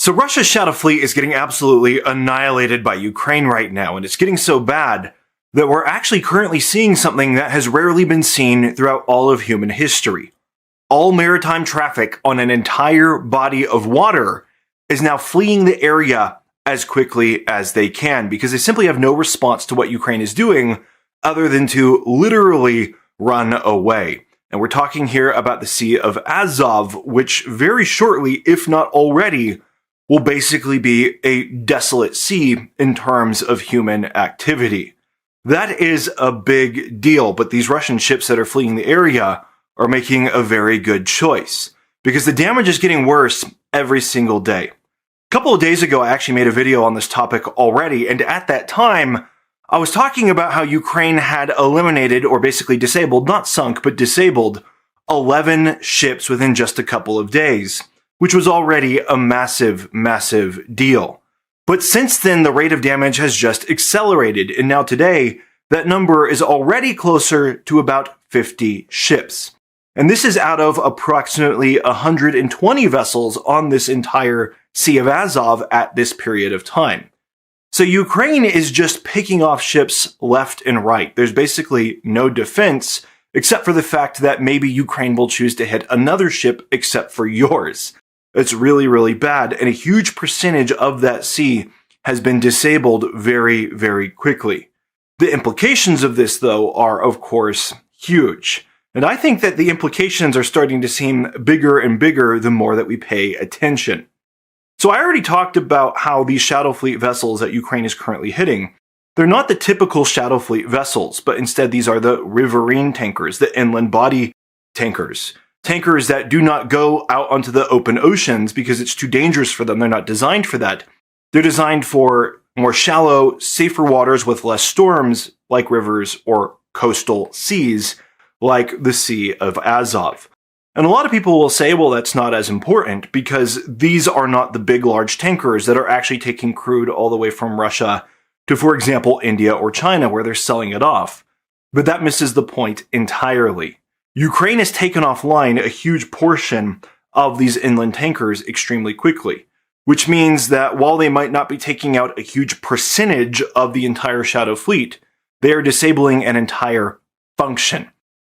So Russia's shadow fleet is getting absolutely annihilated by Ukraine right now, and it's getting so bad that we're actually currently seeing something that has rarely been seen throughout all of human history. All maritime traffic on an entire body of water is now fleeing the area as quickly as they can because they simply have no response to what Ukraine is doing other than to literally run away. And we're talking here about the Sea of Azov, which very shortly, if not already, will basically be a desolate sea in terms of human activity. That is a big deal, but these Russian ships that are fleeing the area are making a very good choice because the damage is getting worse every single day. A couple of days ago, I actually made a video on this topic already, and at that time, I was talking about how Ukraine had eliminated, or basically disabled, not sunk, but disabled, 11 ships within just a couple of days, which was already a massive, massive deal. But since then, the rate of damage has just accelerated, and now today, that number is already closer to about 50 ships. And this is out of approximately 120 vessels on this entire Sea of Azov at this period of time. So Ukraine is just picking off ships left and right. There's basically no defense, except for the fact that maybe Ukraine will choose to hit another ship except for yours. It's really, really bad, and a huge percentage of that sea has been disabled very, very quickly. The implications of this, though, are, of course, huge. And I think that the implications are starting to seem bigger and bigger the more that we pay attention. So I already talked about how these Shadow Fleet vessels that Ukraine is currently hitting, they're not the typical Shadow Fleet vessels, but instead these are the riverine tankers, the inland body tankers. Tankers that do not go out onto the open oceans because it's too dangerous for them. They're not designed for that. They're designed for more shallow, safer waters with less storms, like rivers or coastal seas, like the Sea of Azov. And a lot of people will say, well, that's not as important because these are not the big, large tankers that are actually taking crude all the way from Russia to, for example, India or China, where they're selling it off. But that misses the point entirely. Ukraine has taken offline a huge portion of these inland tankers extremely quickly, which means that while they might not be taking out a huge percentage of the entire Shadow Fleet, they are disabling an entire function.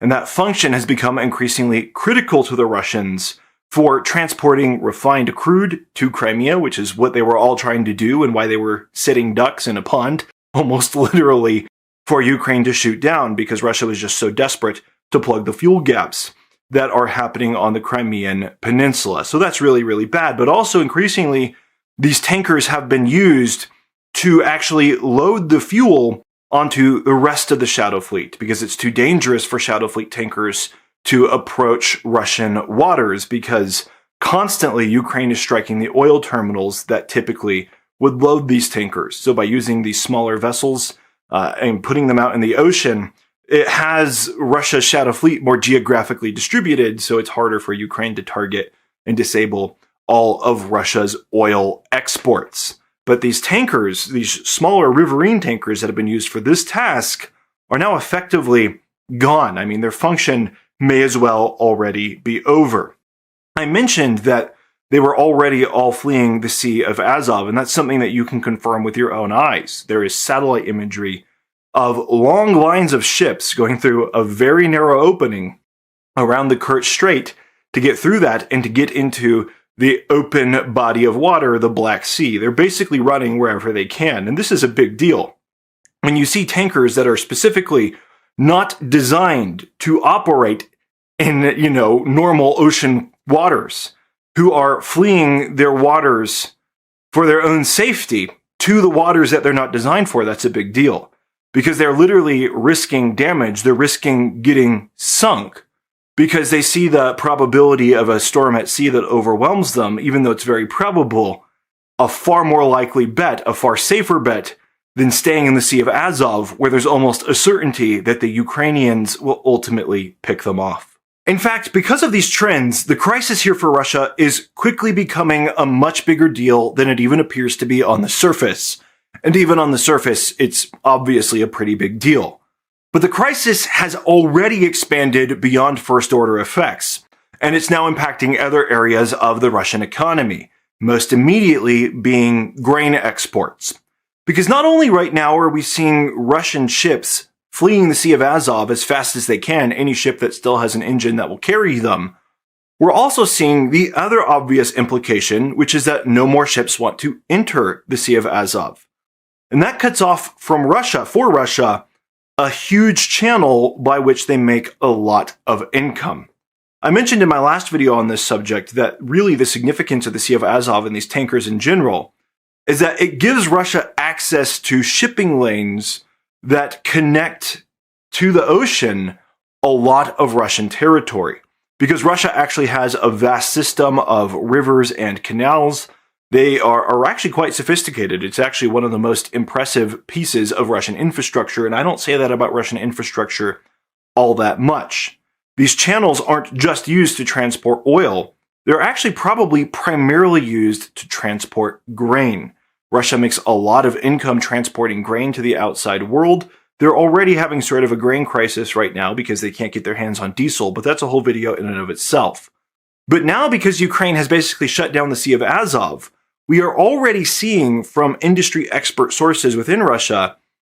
And that function has become increasingly critical to the Russians for transporting refined crude to Crimea, which is what they were all trying to do and why they were sitting ducks in a pond, almost literally, for Ukraine to shoot down because Russia was just so desperate to plug the fuel gaps that are happening on the Crimean Peninsula. So that's really, really bad. But also increasingly, these tankers have been used to actually load the fuel onto the rest of the Shadow Fleet because it's too dangerous for Shadow Fleet tankers to approach Russian waters because constantly Ukraine is striking the oil terminals that typically would load these tankers. So by using these smaller vessels and putting them out in the ocean, it has Russia's Shadow Fleet more geographically distributed, so it's harder for Ukraine to target and disable all of Russia's oil exports. But these tankers, these smaller riverine tankers that have been used for this task, are now effectively gone. I mean, their function may as well already be over. I mentioned that they were already all fleeing the Sea of Azov, and that's something that you can confirm with your own eyes. There is satellite imagery of long lines of ships going through a very narrow opening around the Kerch Strait to get through that and to get into the open body of water, the Black Sea. They're basically running wherever they can, and this is a big deal. When you see tankers that are specifically not designed to operate in, normal ocean waters, who are fleeing their waters for their own safety to the waters that they're not designed for, that's a big deal. Because they're literally risking damage, they're risking getting sunk, because they see the probability of a storm at sea that overwhelms them, even though it's very probable, a far more likely bet, a far safer bet, than staying in the Sea of Azov, where there's almost a certainty that the Ukrainians will ultimately pick them off. In fact, because of these trends, the crisis here for Russia is quickly becoming a much bigger deal than it even appears to be on the surface. And even on the surface, it's obviously a pretty big deal. But the crisis has already expanded beyond first-order effects, and it's now impacting other areas of the Russian economy. most immediately being grain exports. Because not only right now are we seeing Russian ships fleeing the Sea of Azov as fast as they can, any ship that still has an engine that will carry them, we're also seeing the other obvious implication, which is that no more ships want to enter the Sea of Azov. And that cuts off from Russia, for Russia, a huge channel by which they make a lot of income. I mentioned in my last video on this subject that really the significance of the Sea of Azov and these tankers in general is that it gives Russia access to shipping lanes that connect to the ocean a lot of Russian territory. Because Russia actually has a vast system of rivers and canals. They are actually quite sophisticated. It's actually one of the most impressive pieces of Russian infrastructure, and I don't say that about Russian infrastructure all that much. These channels aren't just used to transport oil. They're actually probably primarily used to transport grain. Russia makes a lot of income transporting grain to the outside world. They're already having sort of a grain crisis right now because they can't get their hands on diesel, but that's a whole video in and of itself. But now, because Ukraine has basically shut down the Sea of Azov, we are already seeing from industry expert sources within Russia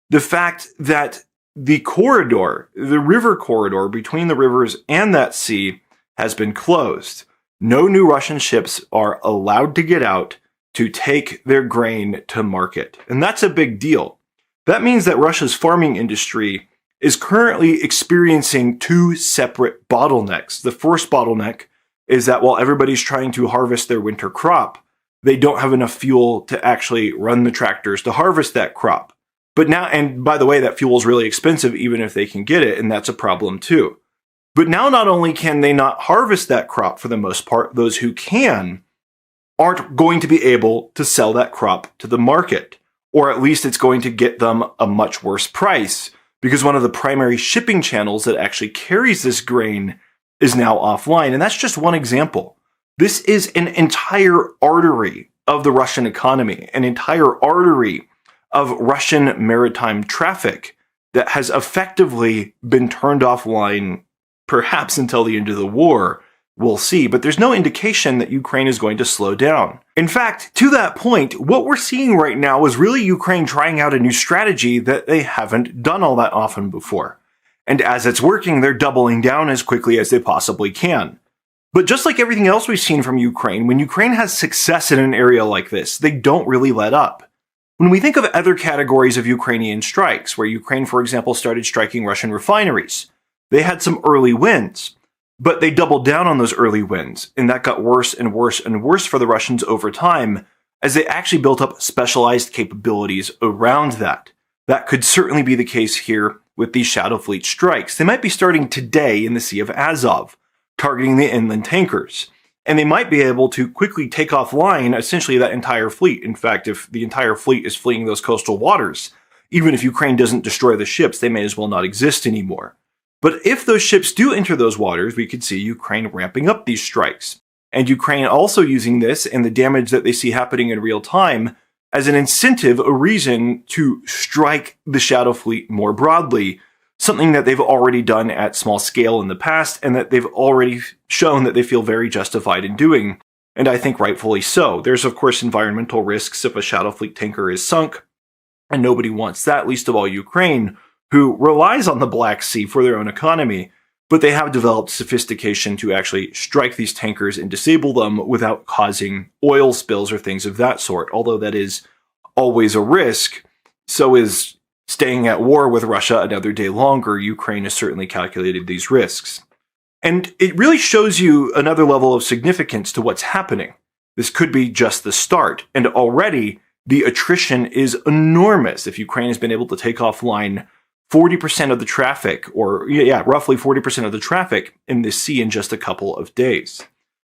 the fact that the corridor, the river corridor between the rivers and that sea, has been closed. No new Russian ships are allowed to get out to take their grain to market. And that's a big deal. That means that Russia's farming industry is currently experiencing two separate bottlenecks. The first bottleneck is that while everybody's trying to harvest their winter crop, they don't have enough fuel to actually run the tractors to harvest that crop. But now, and by the way, that fuel is really expensive even if they can get it, and that's a problem too. But now not only can they not harvest that crop for the most part, those who can aren't going to be able to sell that crop to the market. Or at least it's going to get them a much worse price, because one of the primary shipping channels that actually carries this grain is now offline. And that's just one example. This is an entire artery of the Russian economy, an entire artery of Russian maritime traffic that has effectively been turned offline, perhaps until the end of the war. We'll see, but there's no indication that Ukraine is going to slow down. In fact, to that point, what we're seeing right now is really Ukraine trying out a new strategy that they haven't done all that often before. And as it's working, they're doubling down as quickly as they possibly can. But just like everything else we've seen from Ukraine, when Ukraine has success in an area like this, they don't really let up. When we think of other categories of Ukrainian strikes, where Ukraine, for example, started striking Russian refineries, they had some early wins. But they doubled down on those early wins, and that got worse and worse and worse for the Russians over time, as they actually built up specialized capabilities around that. That could certainly be the case here with these Shadow Fleet strikes. They might be starting today in the Sea of Azov, targeting the inland tankers, and they might be able to quickly take offline essentially that entire fleet. In fact, if the entire fleet is fleeing those coastal waters, even if Ukraine doesn't destroy the ships, they may as well not exist anymore. But if those ships do enter those waters, we could see Ukraine ramping up these strikes. And Ukraine also using this and the damage that they see happening in real time as an incentive, a reason to strike the Shadow Fleet more broadly, something that they've already done at small scale in the past and that they've already shown that they feel very justified in doing. And I think rightfully so. There's, of course, environmental risks if a Shadow Fleet tanker is sunk, and nobody wants that, least of all Ukraine, who relies on the Black Sea for their own economy, but they have developed sophistication to actually strike these tankers and disable them without causing oil spills or things of that sort. Although that is always a risk, so is staying at war with Russia another day longer. Ukraine has certainly calculated these risks. And it really shows you another level of significance to what's happening. This could be just the start, and already the attrition is enormous if Ukraine has been able to take offline 40% of the traffic, or roughly 40% of the traffic in this sea in just a couple of days.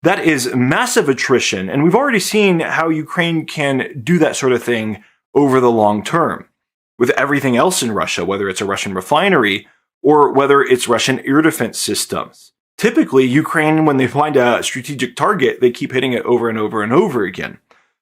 That is massive attrition, and we've already seen how Ukraine can do that sort of thing over the long term. With everything else in Russia, whether it's a Russian refinery or whether it's Russian air defense systems. Typically, Ukraine, when they find a strategic target, they keep hitting it over and over and over again.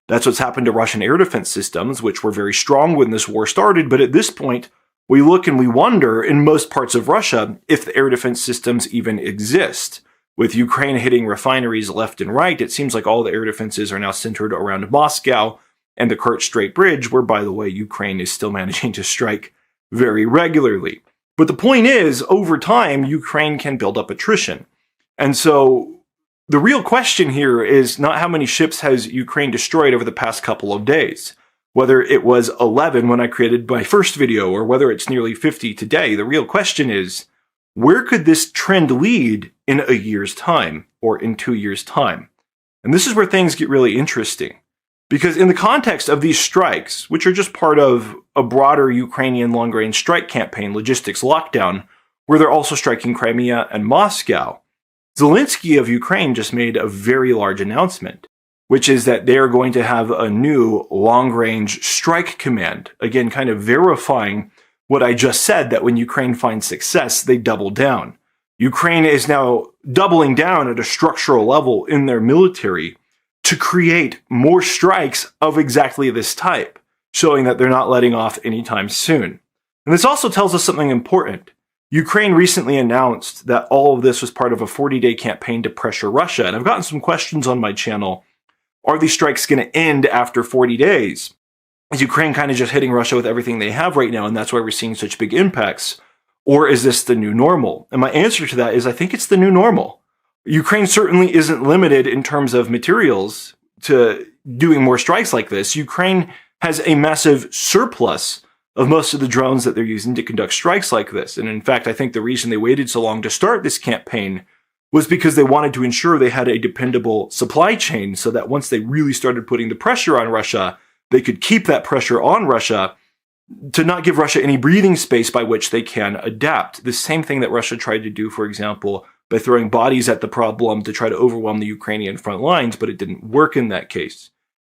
That's what's happened to Russian air defense systems, which were very strong when this war started, but at this point, we look and we wonder in most parts of Russia if the air defense systems even exist. With Ukraine hitting refineries left and right, it seems like all the air defenses are now centered around Moscow and the Kerch Strait bridge, where, by the way, Ukraine is still managing to strike very regularly. But the point is, over time, Ukraine can build up attrition. And so the real question here is not how many ships has Ukraine destroyed over the past couple of days. Whether it was 11 when I created my first video, or whether it's nearly 50 today, the real question is, where could this trend lead in a year's time, or in 2 years' time? And this is where things get really interesting. Because in the context of these strikes, which are just part of a broader Ukrainian long-range strike campaign, logistics lockdown, where they're also striking Crimea and Moscow, Zelensky of Ukraine just made a very large announcement, which is that they are going to have a new long-range strike command, again, kind of verifying what I just said, that when Ukraine finds success, they double down. Ukraine is now doubling down at a structural level in their military to create more strikes of exactly this type, showing that they're not letting off anytime soon. And this also tells us something important. Ukraine recently announced that all of this was part of a 40-day campaign to pressure Russia, and I've gotten some questions on my channel. Are these strikes going to end after 40 days? Is Ukraine kind of just hitting Russia with everything they have right now, and that's why we're seeing such big impacts? Or is this the new normal? And my answer to that is I think it's the new normal. Ukraine certainly isn't limited in terms of materials to doing more strikes like this. Ukraine has a massive surplus of most of the drones that they're using to conduct strikes like this. And in fact, I think the reason they waited so long to start this campaign was because they wanted to ensure they had a dependable supply chain so that once they really started putting the pressure on Russia, they could keep that pressure on Russia to not give Russia any breathing space by which they can adapt. The same thing that Russia tried to do, for example, by throwing bodies at the problem to try to overwhelm the Ukrainian front lines, but it didn't work in that case.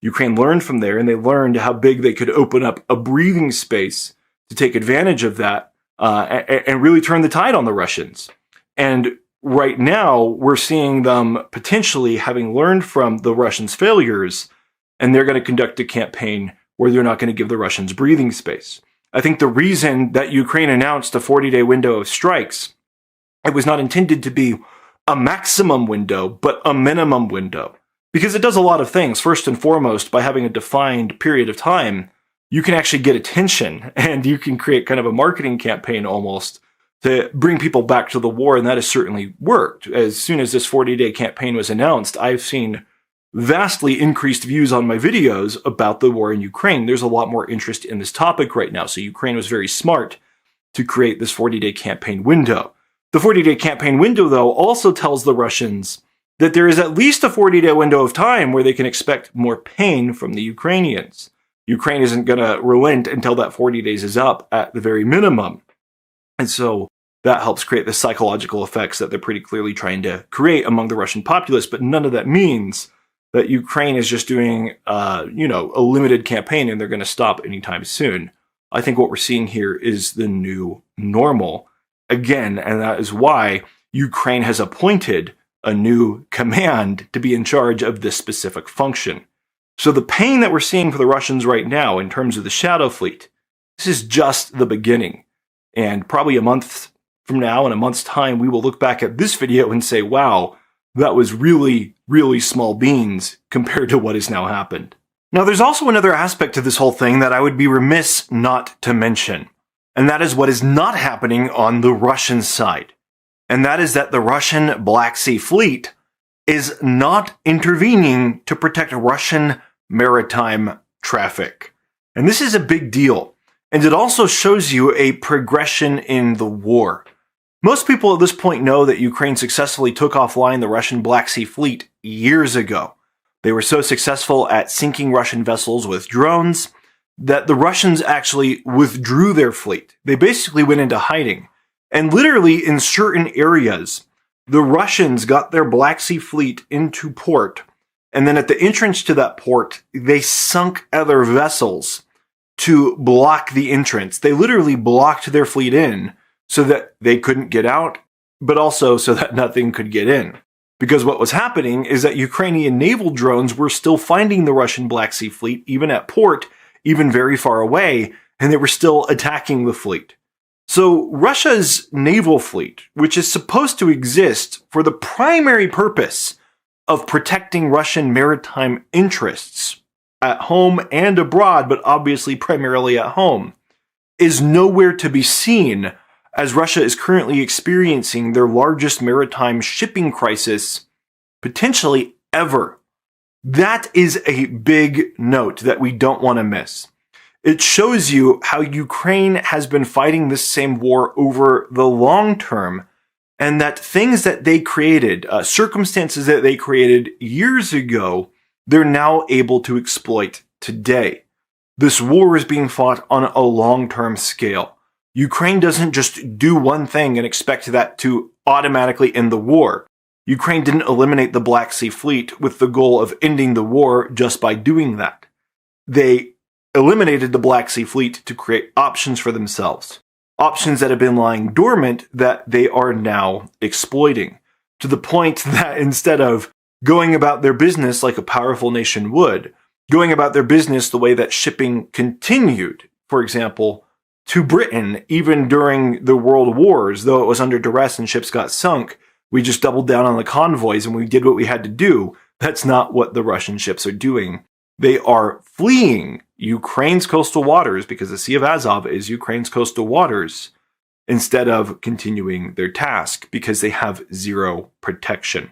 Ukraine learned from there, and they learned how big they could open up a breathing space to take advantage of that and really turn the tide on the Russians. And right now, we're seeing them potentially having learned from the Russians' failures, and they're going to conduct a campaign where they're not going to give the Russians breathing space. I think the reason that Ukraine announced a 40-day window of strikes, it was not intended to be a maximum window, but a minimum window. Because it does a lot of things. First and foremost, by having a defined period of time, you can actually get attention, and you can create kind of a marketing campaign almost to bring people back to the war, and that has certainly worked. As soon as this 40-day campaign was announced, I've seen vastly increased views on my videos about the war in Ukraine. There's a lot more interest in this topic right now, so Ukraine was very smart to create this 40-day campaign window. The 40-day campaign window, though, also tells the Russians that there is at least a 40-day window of time where they can expect more pain from the Ukrainians. Ukraine isn't going to relent until that 40 days is up at the very minimum. And so that helps create the psychological effects that they're pretty clearly trying to create among the Russian populace, but none of that means that Ukraine is just doing, a limited campaign and they're going to stop anytime soon. I think what we're seeing here is the new normal again, and that is why Ukraine has appointed a new command to be in charge of this specific function. So the pain that we're seeing for the Russians right now in terms of the Shadow Fleet, this is just the beginning. And probably a month from now, in a month's time, we will look back at this video and say, wow, that was really, really small beans compared to what has now happened. Now, there's also another aspect to this whole thing that I would be remiss not to mention, and that is what is not happening on the Russian side. And that is that the Russian Black Sea Fleet is not intervening to protect Russian maritime traffic. And this is a big deal. And it also shows you a progression in the war. Most people at this point know that Ukraine successfully took offline the Russian Black Sea Fleet years ago. They were so successful at sinking Russian vessels with drones that the Russians actually withdrew their fleet. They basically went into hiding. And literally in certain areas, the Russians got their Black Sea Fleet into port, and then at the entrance to that port, they sunk other vessels to block the entrance. They literally blocked their fleet in so that they couldn't get out, but also so that nothing could get in. Because what was happening is that Ukrainian naval drones were still finding the Russian Black Sea Fleet, even at port, even very far away, and they were still attacking the fleet. So Russia's naval fleet, which is supposed to exist for the primary purpose of protecting Russian maritime interests at home and abroad, but obviously primarily at home, is nowhere to be seen as Russia is currently experiencing their largest maritime shipping crisis potentially ever. That is a big note that we don't want to miss. It shows you how Ukraine has been fighting this same war over the long term, and that things that they created, circumstances that they created years ago, they're now able to exploit today. This war is being fought on a long-term scale. Ukraine doesn't just do one thing and expect that to automatically end the war. Ukraine didn't eliminate the Black Sea Fleet with the goal of ending the war just by doing that. They eliminated the Black Sea Fleet to create options for themselves. Options that have been lying dormant that they are now exploiting. To the point that instead of going about their business like a powerful nation would, going about their business the way that shipping continued, for example, to Britain, even during the world wars, though it was under duress and ships got sunk, we just doubled down on the convoys and we did what we had to do. That's not what the Russian ships are doing. They are fleeing Ukraine's coastal waters, because the Sea of Azov is Ukraine's coastal waters, instead of continuing their task, because they have zero protection.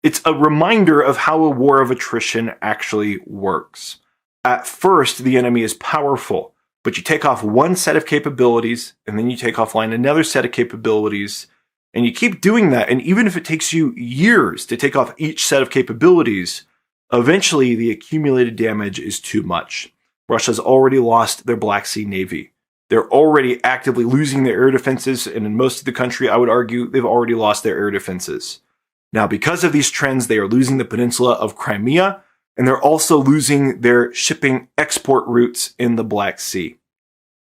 It's a reminder of how a war of attrition actually works. At first, the enemy is powerful, but you take off one set of capabilities, and then you take offline another set of capabilities, and you keep doing that, and even if it takes you years to take off each set of capabilities, eventually the accumulated damage is too much. Russia's already lost their Black Sea Navy. They're already actively losing their air defenses, and in most of the country, I would argue, they've already lost their air defenses. Now, because of these trends, they are losing the peninsula of Crimea, and they're also losing their shipping export routes in the Black Sea.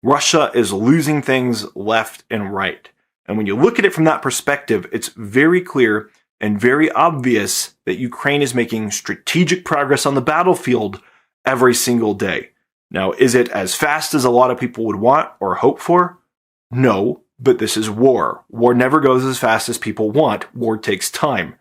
Russia is losing things left and right. And when you look at it from that perspective, it's very clear and very obvious that Ukraine is making strategic progress on the battlefield every single day. Now, is it as fast as a lot of people would want or hope for? No, but this is war. War never goes as fast as people want. War takes time.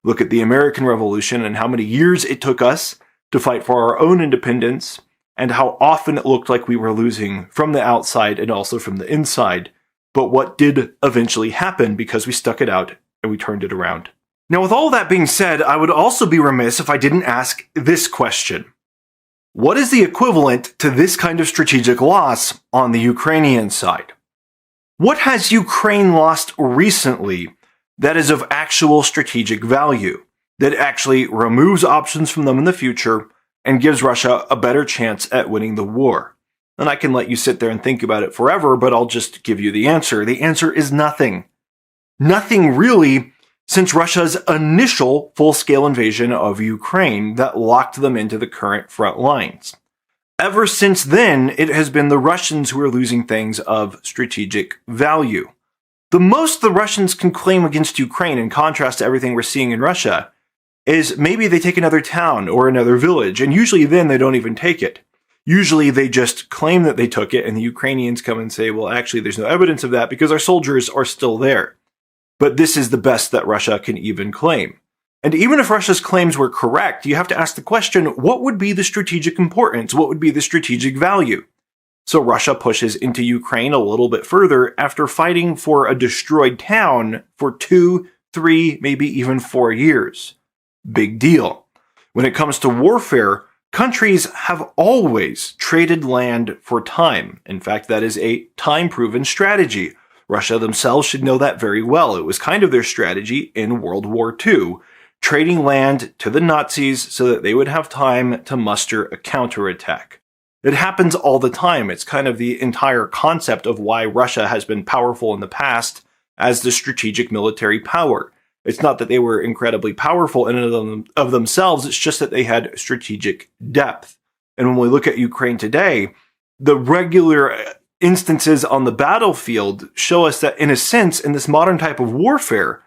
Look at the American Revolution and how many years it took us to fight for our own independence, and how often it looked like we were losing from the outside and also from the inside. But what did eventually happen because we stuck it out and we turned it around? Now, with all that being said, I would also be remiss if I didn't ask this question. What is the equivalent to this kind of strategic loss on the Ukrainian side? What has Ukraine lost recently that is of actual strategic value, that actually removes options from them in the future and gives Russia a better chance at winning the war? And I can let you sit there and think about it forever, but I'll just give you the answer. The answer is nothing. Nothing really, since Russia's initial full-scale invasion of Ukraine that locked them into the current front lines. Ever since then, it has been the Russians who are losing things of strategic value. The most the Russians can claim against Ukraine, in contrast to everything we're seeing in Russia, is maybe they take another town or another village, and usually then they don't even take it. Usually they just claim that they took it, and the Ukrainians come and say, well, actually, there's no evidence of that because our soldiers are still there. But this is the best that Russia can even claim. And even if Russia's claims were correct, you have to ask the question, what would be the strategic importance? What would be the strategic value? So Russia pushes into Ukraine a little bit further after fighting for a destroyed town for 2, 3, maybe even 4 years. Big deal. When it comes to warfare, countries have always traded land for time. In fact, that is a time-proven strategy. Russia themselves should know that very well. It was kind of their strategy in World War II, trading land to the Nazis so that they would have time to muster a counterattack. It happens all the time. It's kind of the entire concept of why Russia has been powerful in the past as the strategic military power. It's not that they were incredibly powerful in and of themselves, it's just that they had strategic depth. And when we look at Ukraine today, the regular instances on the battlefield show us that, in a sense, in this modern type of warfare,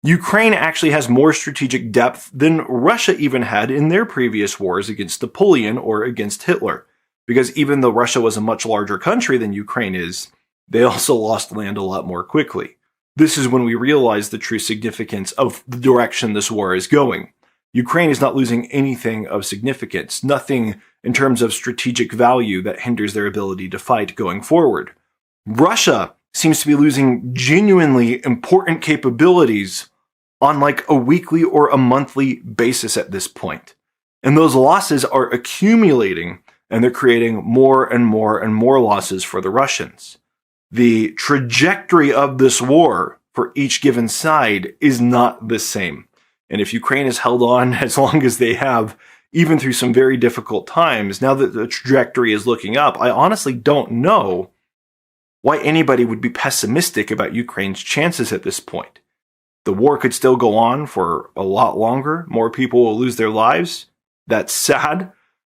Ukraine actually has more strategic depth than Russia even had in their previous wars against Napoleon or against Hitler. Because even though Russia was a much larger country than Ukraine is, they also lost land a lot more quickly. This is when we realize the true significance of the direction this war is going. Ukraine is not losing anything of significance, nothing in terms of strategic value that hinders their ability to fight going forward. Russia seems to be losing genuinely important capabilities on like a weekly or a monthly basis at this point. And those losses are accumulating, and they're creating more and more and more losses for the Russians. The trajectory of this war for each given side is not the same. And if Ukraine has held on as long as they have, even through some very difficult times, now that the trajectory is looking up, I honestly don't know why anybody would be pessimistic about Ukraine's chances at this point. The war could still go on for a lot longer. More people will lose their lives. That's sad.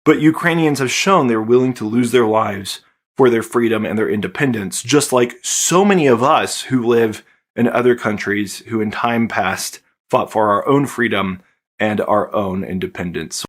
But Ukrainians have shown they're willing to lose their lives for their freedom and their independence, just like so many of us who live in other countries who in time past fought for our own freedom and our own independence.